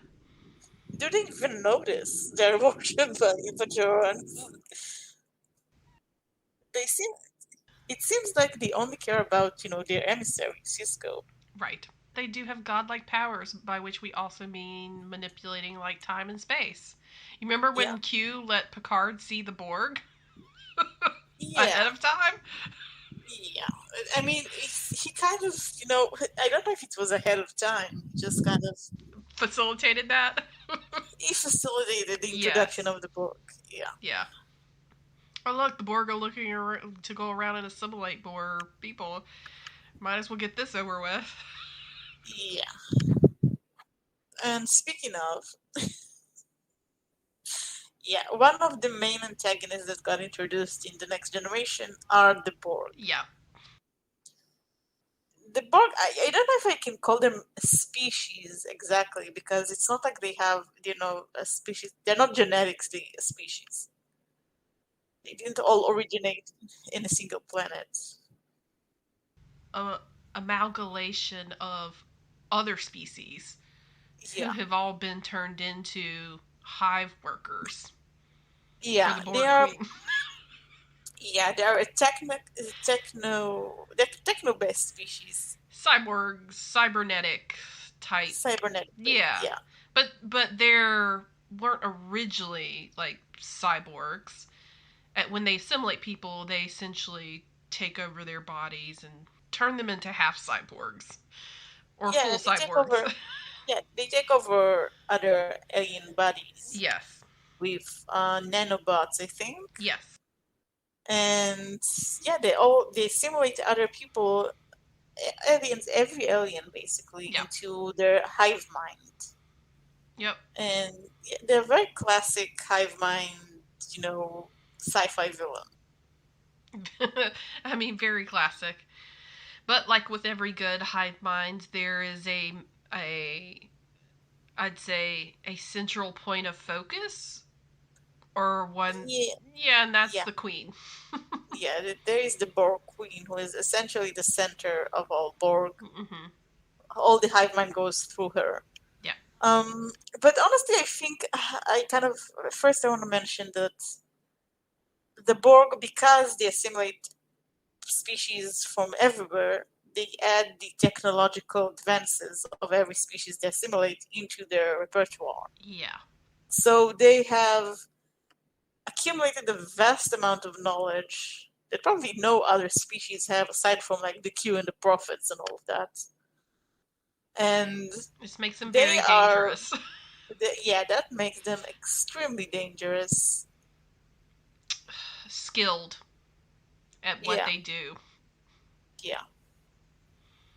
Speaker 2: Do they even notice they're worshipped by Bajorans? They seem. It seems like they only care about their emissary Cisco.
Speaker 1: Right. They do have godlike powers, by which we also mean manipulating like time and space. You remember
Speaker 2: Yeah.
Speaker 1: when Q let Picard see the Borg
Speaker 2: Yeah.
Speaker 1: ahead of time?
Speaker 2: Yeah. I mean, he kind of, I don't know if it was ahead of time. Just kind of,
Speaker 1: Facilitated that?
Speaker 2: he facilitated the introduction
Speaker 1: Yes.
Speaker 2: of the book. Yeah.
Speaker 1: Yeah. Oh look, the Borg are looking to go around and assimilate more people. Might as well get this over with.
Speaker 2: Yeah. And speaking of, yeah, one of the main antagonists that got introduced in the Next Generation are the Borg.
Speaker 1: Yeah.
Speaker 2: The Borg, I don't know if I can call them a species exactly, because it's not like they have, a species. They're not genetically a species. They didn't all originate in a single planet.
Speaker 1: A amalgamation of other species who
Speaker 2: Yeah.
Speaker 1: have all been turned into hive workers for
Speaker 2: Yeah,
Speaker 1: the
Speaker 2: they
Speaker 1: Borg
Speaker 2: are.
Speaker 1: Queen.
Speaker 2: Yeah, they are a techno-based species,
Speaker 1: Cyborgs, cybernetic type.
Speaker 2: cybernetic.
Speaker 1: Yeah.
Speaker 2: Yeah,
Speaker 1: But there weren't originally like cyborgs. When they assimilate people, they essentially take over their bodies and turn them into half cyborgs or
Speaker 2: yeah,
Speaker 1: full cyborgs.
Speaker 2: they take over other alien bodies
Speaker 1: Yes.
Speaker 2: with nanobots, I think,
Speaker 1: Yes.
Speaker 2: and yeah, they simulate other people, aliens, every alien basically,
Speaker 1: Yeah.
Speaker 2: into their hive mind,
Speaker 1: Yep.
Speaker 2: and yeah, they're very classic hive mind, sci-fi villain.
Speaker 1: I mean, very classic. But like with every good hive mind, there is a I'd say a central point of focus or one.
Speaker 2: Yeah,
Speaker 1: Yeah, and that's
Speaker 2: yeah.
Speaker 1: the queen.
Speaker 2: Yeah, there is the Borg Queen, who is essentially the center of all Borg.
Speaker 1: Hmm.
Speaker 2: All the hive mind goes through her.
Speaker 1: Yeah.
Speaker 2: Um, but honestly, I think I kind of first I want to mention that the Borg, because they assimilate species from everywhere, they add the technological advances of every species they assimilate into their repertoire.
Speaker 1: Yeah.
Speaker 2: So they have accumulated a vast amount of knowledge that probably no other species have, aside from like the Q and the prophets and all of that. And
Speaker 1: This makes them
Speaker 2: they
Speaker 1: very
Speaker 2: are,
Speaker 1: dangerous.
Speaker 2: yeah, that makes them extremely dangerous.
Speaker 1: Skilled at what
Speaker 2: Yeah,
Speaker 1: they do.
Speaker 2: yeah,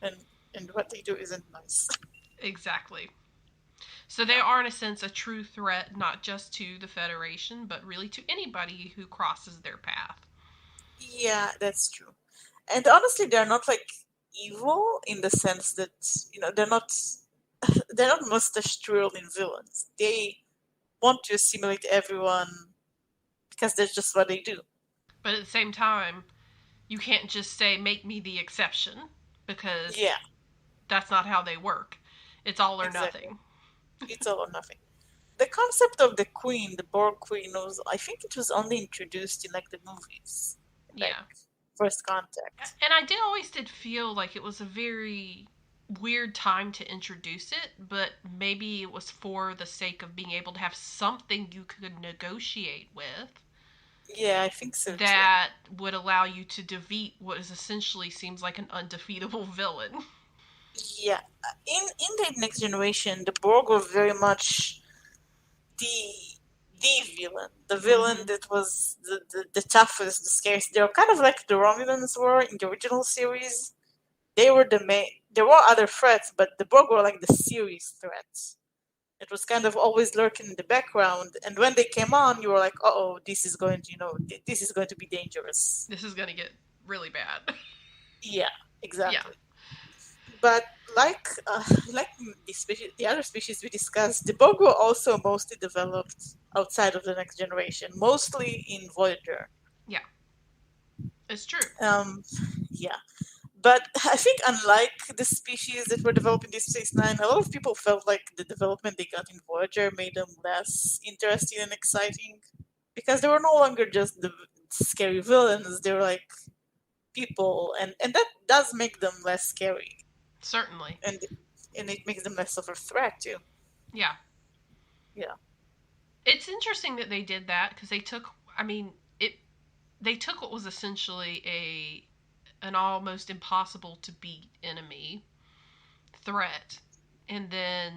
Speaker 2: and what they do isn't nice.
Speaker 1: Exactly. So they
Speaker 2: Yeah,
Speaker 1: are, in a sense, a true threat, not just to the Federation, but really to anybody who crosses their path.
Speaker 2: yeah, that's true. And honestly, they're not like evil in the sense that they're not mustache twirling villains. They want to assimilate everyone because that's just what they do.
Speaker 1: But at the same time, you can't just say, make me the exception, because
Speaker 2: Yeah,
Speaker 1: that's not how they work. It's all or
Speaker 2: exactly.
Speaker 1: nothing.
Speaker 2: It's all or nothing. The concept of the queen, the Borg queen, was, I think it was only introduced in like the movies, like
Speaker 1: Yeah.
Speaker 2: First Contact.
Speaker 1: And I did feel like it was a very weird time to introduce it, but maybe it was for the sake of being able to have something you could negotiate with
Speaker 2: Yeah, I think so too.
Speaker 1: that would allow you to defeat what is essentially seems like an undefeatable villain.
Speaker 2: Yeah, in the next generation, the Borg were very much the the villain
Speaker 1: Mm-hmm.
Speaker 2: that was the toughest, the scariest. They were kind of like the Romulans were in the original series. They were the main. There were other threats, but the Borg were like the serious threats. It was kind of always lurking in the background, and when they came on, you were like, "Oh, this is going to, this is going to be dangerous."
Speaker 1: This is going to get really bad.
Speaker 2: Yeah,
Speaker 1: Yeah.
Speaker 2: exactly. But like like the other species we discussed, the Borg were also mostly developed outside of the next generation, mostly in Voyager.
Speaker 1: Yeah. It's true.
Speaker 2: Um, yeah, but I think unlike the species that were developed in Deep Space Nine, a lot of people felt like the development they got in Voyager made them less interesting and exciting because they were no longer just the scary villains; they were like people, and that does make them less scary,
Speaker 1: Certainly.
Speaker 2: and it makes them less of a threat too.
Speaker 1: Yeah.
Speaker 2: Yeah.
Speaker 1: It's interesting that they did that because I mean, it they took what was essentially an almost impossible to beat enemy threat and then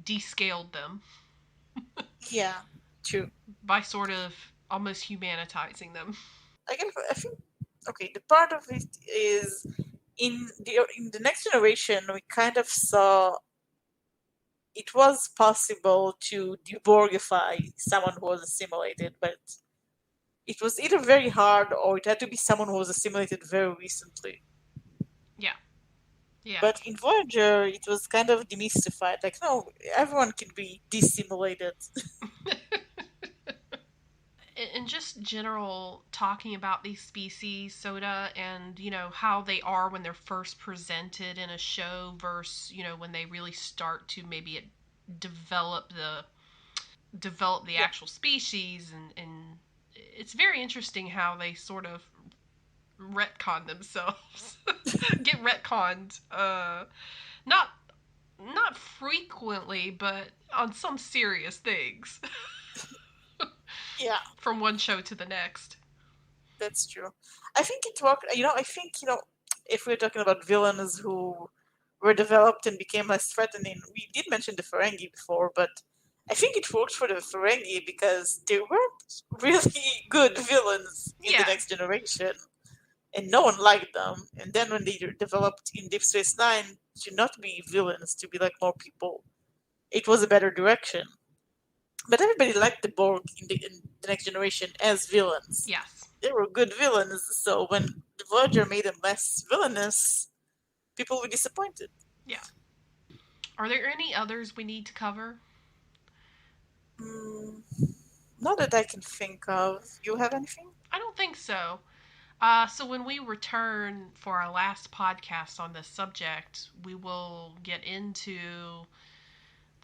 Speaker 1: descaled them
Speaker 2: Yeah, true.
Speaker 1: by sort of almost humanitizing them.
Speaker 2: I think okay. The part of it is in the next generation we kind of saw it was possible to deborgify someone who was assimilated, but it was either very hard or it had to be someone who was assimilated very recently.
Speaker 1: Yeah. Yeah.
Speaker 2: But in Voyager, it was kind of demystified. Like, no, everyone can be dissimilated.
Speaker 1: In just general talking about these species, Soda, and how they are when they're first presented in a show versus when they really start to maybe develop the
Speaker 2: Yeah,
Speaker 1: actual species, and it's very interesting how they sort of retcon themselves, get retconned, not not frequently, but on some serious things
Speaker 2: yeah,
Speaker 1: from one show to the next.
Speaker 2: that's true. I think it worked. I think, if we're talking about villains who were developed and became less threatening, we did mention the Ferengi before, but I think it worked for the Ferengi because they weren't really good villains in the
Speaker 1: Yeah,
Speaker 2: next generation, and no one liked them. And then when they developed in Deep Space Nine to not be villains, to be like more people, it was a better direction. But everybody liked the Borg in the next generation as villains.
Speaker 1: yes,
Speaker 2: They were good villains, so when the Voyager made them less villainous, people were disappointed.
Speaker 1: yeah. Are there any others we need to cover?
Speaker 2: Hmm, not that I can think of. You have anything?
Speaker 1: I don't think so. So when we return for our last podcast on this subject, we will get into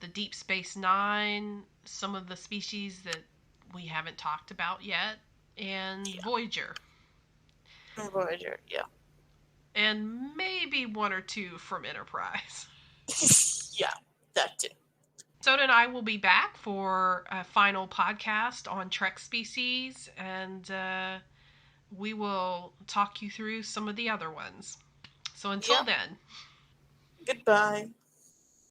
Speaker 1: the Deep Space Nine, some of the species that we haven't talked about yet, and
Speaker 2: Yeah,
Speaker 1: Voyager,
Speaker 2: Voyager. Yeah,
Speaker 1: and maybe one or two from Enterprise.
Speaker 2: yeah, that too.
Speaker 1: Soda and I will be back for a final podcast on Trek species, and we will talk you through some of the other ones. So until
Speaker 2: Yeah.
Speaker 1: then.
Speaker 2: Goodbye.